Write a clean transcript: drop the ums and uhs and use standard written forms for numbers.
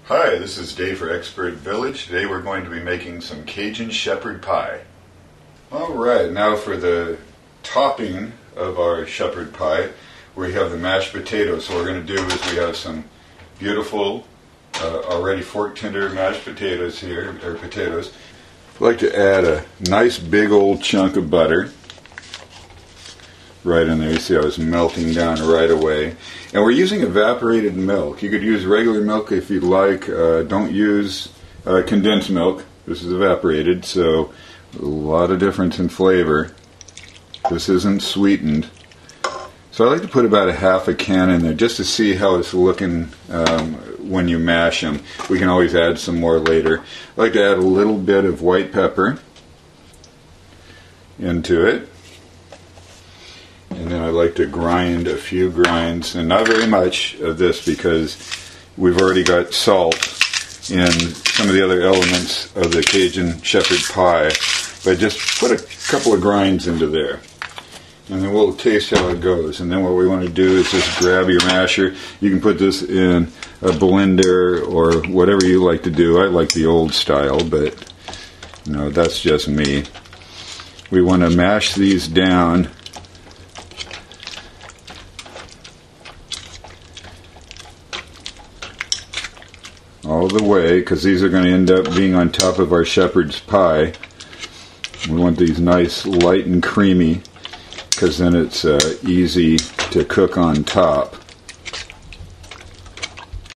Hi, this is Dave for Expert Village. Today we're going to be making some Cajun Shepherd Pie. Alright, now for the topping of our shepherd pie, we have the mashed potatoes. So what we're going to do is we have some beautiful, already fork tender mashed potatoes here, or potatoes. I'd like to add a nice big old chunk of butter right in there. You see how it's melting down right away. And we're using evaporated milk. You could use regular milk if you'd like. Don't use condensed milk. This is evaporated, so a lot of difference in flavor. This isn't sweetened. So I like to put about a half a can in there just to see how it's looking when you mash them. We can always add some more later. I like to add a little bit of white pepper into it. And then I like to grind a few grinds, and not very much of this because we've already got salt in some of the other elements of the Cajun Shepherd Pie. But just put a couple of grinds into there. And then we'll taste how it goes. And then what we want to do is just grab your masher. You can put this in a blender or whatever you like to do. I like the old style, but you know, that's just me. We want to mash these down all the way, because these are going to end up being on top of our shepherd's pie. We want these nice light and creamy, because then it's easy to cook on top.